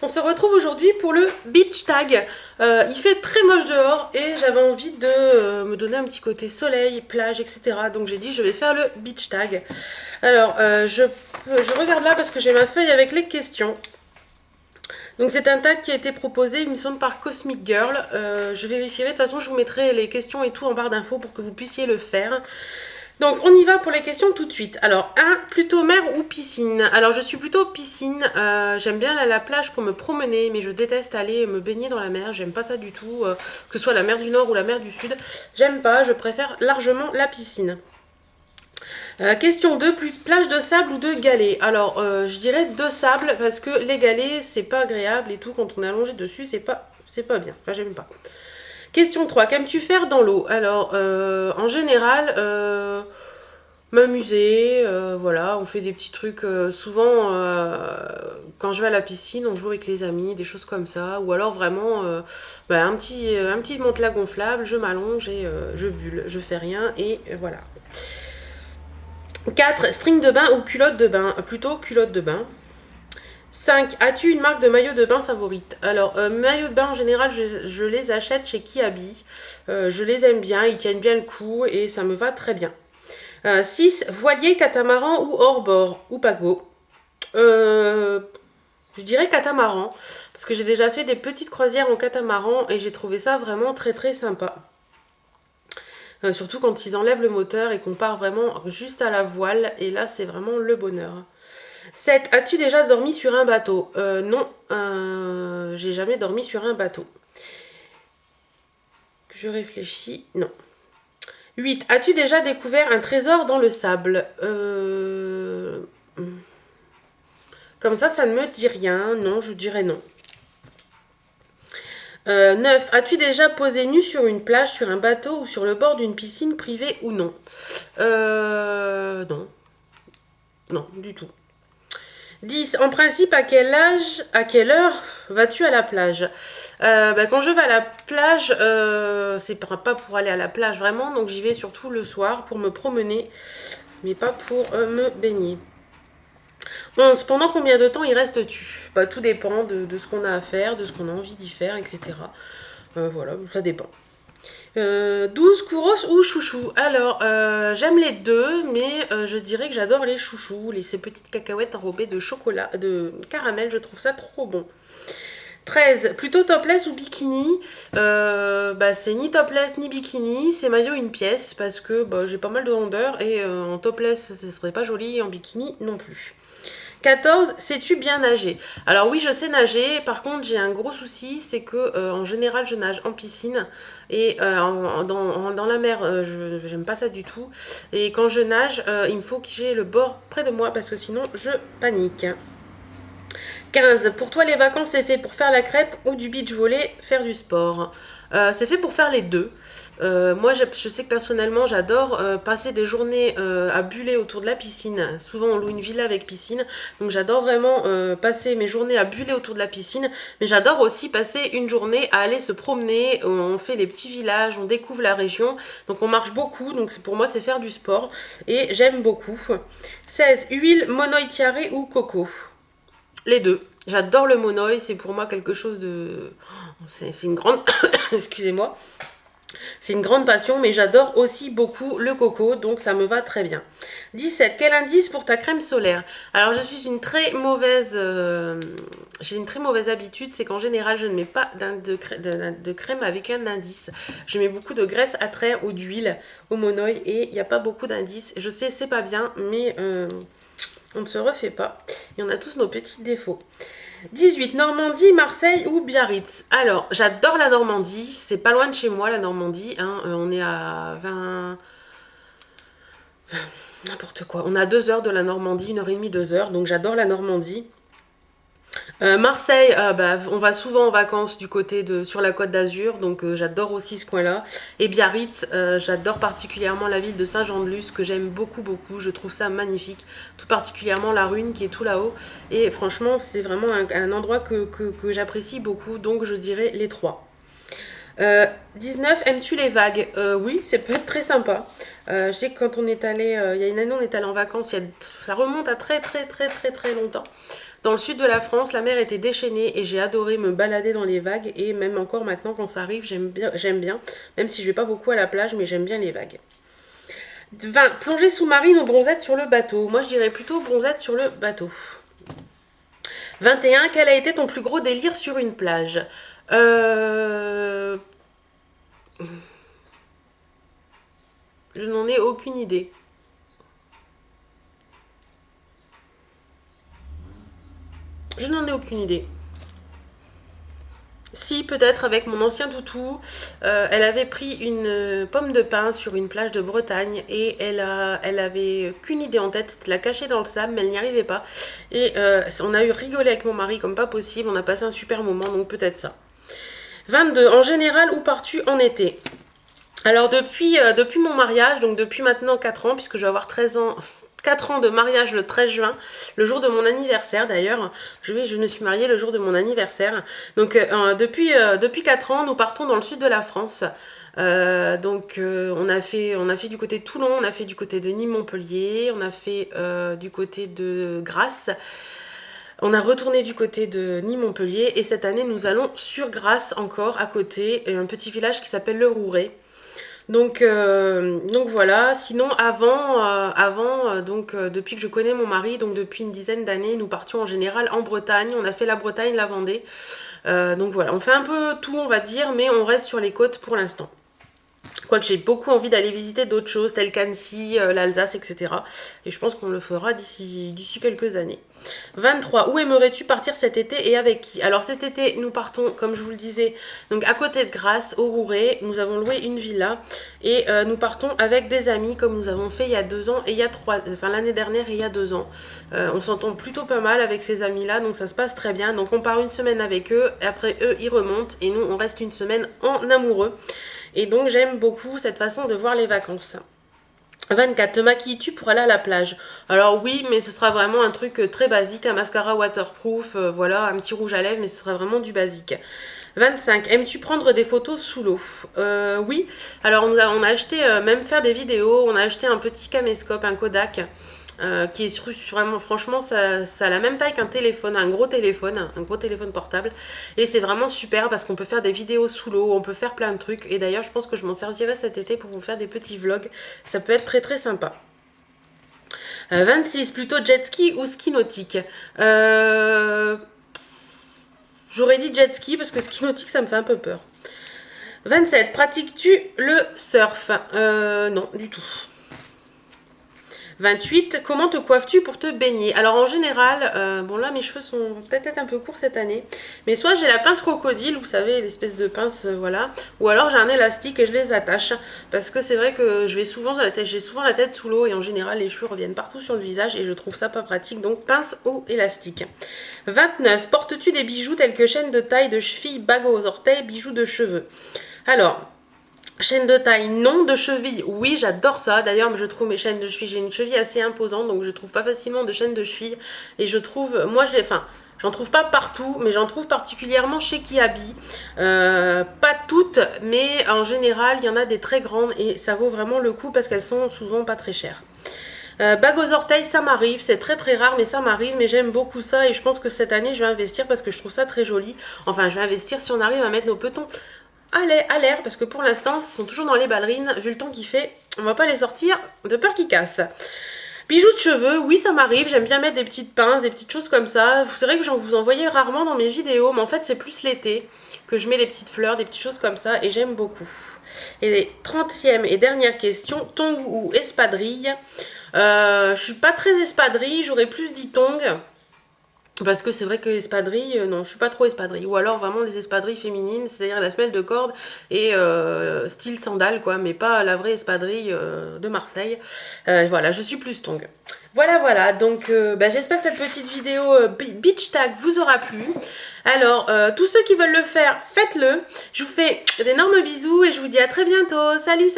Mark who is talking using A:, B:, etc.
A: On se retrouve aujourd'hui pour le beach tag. Il fait très moche dehors et j'avais envie de me donner un petit côté soleil, plage, etc. Donc j'ai dit je vais faire le beach tag. Alors je regarde là parce que j'ai ma feuille avec les questions. Donc c'est un tag qui a été proposé, il me semble, par Cosmic Girl. Je vérifierai, de toute façon je vous mettrai les questions et tout en barre d'infos pour que vous puissiez le faire. Donc on y va pour les questions tout de suite. Alors, plutôt mer ou piscine? Alors je suis plutôt piscine, j'aime bien aller à la plage pour me promener, mais je déteste aller me baigner dans la mer, j'aime pas ça du tout, que ce soit la mer du Nord ou la mer du Sud, j'aime pas, je préfère largement la piscine. Question 2, plus plage de sable ou de galets? Alors je dirais de sable parce que les galets c'est pas agréable et tout, quand on est allongé dessus c'est pas bien, enfin j'aime pas. Question 3, qu'aimes-tu faire dans l'eau? Alors, en général, m'amuser, voilà, on fait des petits trucs, souvent, quand je vais à la piscine, on joue avec les amis, des choses comme ça, ou alors vraiment, un petit matelas gonflable, je m'allonge et je bulle, je fais rien, et voilà. 4, string de bain ou culotte de bain? Plutôt culotte de bain. 5. As-tu une marque de maillot de bain favorite? Alors, maillot de bain en général, je les achète chez Kiabi. Je les aime bien, ils tiennent bien le coup et ça me va très bien. 6. Voilier, catamaran ou hors-bord ou paquebot? Je dirais catamaran parce que j'ai déjà fait des petites croisières en catamaran et j'ai trouvé ça vraiment très très sympa. Surtout quand ils enlèvent le moteur et qu'on part vraiment juste à la voile et là c'est vraiment le bonheur. 7. As-tu déjà dormi sur un bateau? Non, j'ai jamais dormi sur un bateau. Je réfléchis, non. 8. As-tu déjà découvert un trésor dans le sable? Comme ça ne me dit rien. Non, je dirais non. 9. As-tu déjà posé nu sur une plage, sur un bateau ou sur le bord d'une piscine privée ou non? Non. Non, du tout. 10. En principe, à quel âge, à quelle heure vas-tu à la plage? Quand je vais à la plage, c'est pas pour aller à la plage vraiment, donc j'y vais surtout le soir pour me promener, mais pas pour me baigner. 11. Pendant combien de temps y restes-tu? Tout dépend de ce qu'on a à faire, de ce qu'on a envie d'y faire, etc. Voilà, ça dépend. 12, churros ou chouchou? Alors, j'aime les deux, mais je dirais que j'adore les chouchous, ces petites cacahuètes enrobées de chocolat, de caramel, je trouve ça trop bon. 13, plutôt topless ou bikini? C'est ni topless ni bikini, c'est maillot une pièce, parce que j'ai pas mal de rondeur, et en topless, ce serait pas joli, et en bikini non plus. 14, sais-tu bien nager? Alors oui, je sais nager, par contre j'ai un gros souci, c'est que en général je nage en piscine et dans la mer, j'aime pas ça du tout. Et quand je nage, il me faut que j'ai le bord près de moi parce que sinon je panique. 15. Pour toi, les vacances, c'est fait pour faire la crêpe ou du beach volley, faire du sport? C'est fait pour faire les deux. Moi, je sais que personnellement, j'adore passer des journées à buller autour de la piscine. Souvent, on loue une villa avec piscine. Donc, j'adore vraiment passer mes journées à buller autour de la piscine. Mais j'adore aussi passer une journée à aller se promener. On fait des petits villages, on découvre la région. Donc, on marche beaucoup. Donc, pour moi, c'est faire du sport. Et j'aime beaucoup. 16. Huile, monoï tiare ou coco? Les deux. J'adore le monoï, c'est pour moi quelque chose de... C'est une grande... Excusez-moi. C'est une grande passion, mais j'adore aussi beaucoup le coco, donc ça me va très bien. 17. Quel indice pour ta crème solaire? Alors, je suis une très mauvaise... j'ai une très mauvaise habitude, c'est qu'en général, je ne mets pas de crème avec un indice. Je mets beaucoup de graisse à traire ou d'huile au monoï et il n'y a pas beaucoup d'indices. Je sais, c'est pas bien, mais... on ne se refait pas. Et on a tous nos petits défauts. 18. Normandie, Marseille ou Biarritz? Alors, j'adore la Normandie. C'est pas loin de chez moi, la Normandie. On est à 20... N'importe quoi. On a 2 heures de la Normandie, 1h30, 2 heures. Donc, j'adore la Normandie. Marseille, on va souvent en vacances du côté sur la Côte d'Azur, donc j'adore aussi ce coin-là. Et Biarritz, j'adore particulièrement la ville de Saint-Jean-de-Luz, que j'aime beaucoup, beaucoup. Je trouve ça magnifique, tout particulièrement la Rune qui est tout là-haut. Et franchement, c'est vraiment un endroit que j'apprécie beaucoup, donc je dirais les 3. 19, aimes-tu les vagues? Oui, c'est peut être très sympa. Je sais que quand on est allé, il y a une année, on est allé en vacances, ça remonte à très très très très très longtemps. dans le sud de la France, la mer était déchaînée et j'ai adoré me balader dans les vagues. Et même encore maintenant, quand ça arrive, j'aime bien. Même si je vais pas beaucoup à la plage, mais j'aime bien les vagues. 20. Plongée sous-marine ou bronzette sur le bateau. Moi, je dirais plutôt bronzette sur le bateau. 21. Quel a été ton plus gros délire sur une plage? Je n'en ai aucune idée. Je n'en ai aucune idée. Si, peut-être avec mon ancien toutou, elle avait pris une pomme de pin sur une plage de Bretagne et elle avait qu'une idée en tête, c'était de la cacher dans le sable, mais elle n'y arrivait pas. Et on a eu rigolé avec mon mari comme pas possible, on a passé un super moment, donc peut-être ça. 22. En général, où pars-tu en été? Alors depuis mon mariage, donc depuis maintenant 4 ans, puisque je vais avoir 13 ans, 4 ans de mariage le 13 juin, le jour de mon anniversaire d'ailleurs. Je me suis mariée le jour de mon anniversaire. Donc depuis 4 ans, nous partons dans le sud de la France. On a fait du côté de Toulon, on a fait du côté de Nîmes-Montpellier, on a fait du côté de Grasse. On a retourné du côté de Nîmes-Montpellier et cette année nous allons sur Grasse encore à côté, un petit village qui s'appelle Le Rouret. Donc voilà. Sinon depuis que je connais mon mari, donc depuis une dizaine d'années, nous partions en général en Bretagne. On a fait la Bretagne, la Vendée. Donc voilà, on fait un peu tout, on va dire, mais on reste sur les côtes pour l'instant. Quoique j'ai beaucoup envie d'aller visiter d'autres choses, telles qu'Annecy, l'Alsace, etc. Et je pense qu'on le fera d'ici quelques années. 23. Où aimerais-tu partir cet été et avec qui? Alors cet été, nous partons, comme je vous le disais, donc à côté de Grasse, au Rouret. Nous avons loué une villa et nous partons avec des amis, comme nous avons fait il y a 2 ans et l'année dernière et il y a 2 ans. On s'entend plutôt pas mal avec ces amis-là, donc ça se passe très bien. Donc on part une semaine avec eux, après eux ils remontent et nous on reste une semaine en amoureux. Et donc j'aime beaucoup cette façon de voir les vacances. 24. Te maquilles-tu pour aller à la plage? Alors oui, mais ce sera vraiment un truc très basique, un mascara waterproof, voilà, un petit rouge à lèvres, mais ce sera vraiment du basique. 25. Aimes-tu prendre des photos sous l'eau? Oui. Alors on a acheté, même faire des vidéos, on a acheté un petit caméscope, un Kodak, qui est vraiment, franchement, ça a la même taille qu'un téléphone, un gros téléphone portable. Et c'est vraiment super parce qu'on peut faire des vidéos sous l'eau, on peut faire plein de trucs. Et d'ailleurs, je pense que je m'en servirai cet été pour vous faire des petits vlogs. Ça peut être très très sympa. 26, plutôt jet ski ou ski nautique? J'aurais dit jet ski parce que ski nautique, ça me fait un peu peur. 27, pratiques-tu le surf? Non, du tout. 28. Comment te coiffes-tu pour te baigner? Alors en général, bon là mes cheveux sont peut-être un peu courts cette année, mais soit j'ai la pince crocodile, vous savez, l'espèce de pince, voilà, ou alors j'ai un élastique et je les attache, parce que c'est vrai que j'ai souvent la tête sous l'eau et en général les cheveux reviennent partout sur le visage et je trouve ça pas pratique, donc pince ou élastique. 29. Portes-tu des bijoux tels que chaîne de taille, de cheville, bague aux orteils, bijoux de cheveux? Alors, chaîne de taille, non. De cheville, oui, j'adore ça. D'ailleurs, je trouve mes chaînes de cheville, j'ai une cheville assez imposante, donc je trouve pas facilement de chaînes de cheville. Et je trouve, j'en trouve pas partout, mais j'en trouve particulièrement chez Kiabi. Pas toutes, mais en général, il y en a des très grandes et ça vaut vraiment le coup parce qu'elles sont souvent pas très chères. Bague aux orteils, ça m'arrive, c'est très très rare, mais ça m'arrive, mais j'aime beaucoup ça et je pense que cette année, je vais investir parce que je trouve ça très joli. Enfin, je vais investir si on arrive à mettre nos petons à l'air, parce que pour l'instant, ils sont toujours dans les ballerines, vu le temps qu'il fait, on va pas les sortir de peur qu'ils cassent. Bijoux de cheveux, oui ça m'arrive, j'aime bien mettre des petites pinces, des petites choses comme ça. C'est vrai que j'en vous en voyais rarement dans mes vidéos, mais en fait c'est plus l'été que je mets des petites fleurs, des petites choses comme ça, et j'aime beaucoup. Et 30e et dernière question, tongs ou espadrille? Je suis pas très espadrille, j'aurais plus dit tongs. Parce que c'est vrai que espadrille, non, je suis pas trop espadrille. Ou alors vraiment des espadrilles féminines, c'est-à-dire la semelle de corde et style sandale, quoi, mais pas la vraie espadrille de Marseille. Voilà, je suis plus tongue. Voilà, donc j'espère que cette petite vidéo beach tag vous aura plu. Alors, tous ceux qui veulent le faire, faites-le. Je vous fais d'énormes bisous et je vous dis à très bientôt. Salut!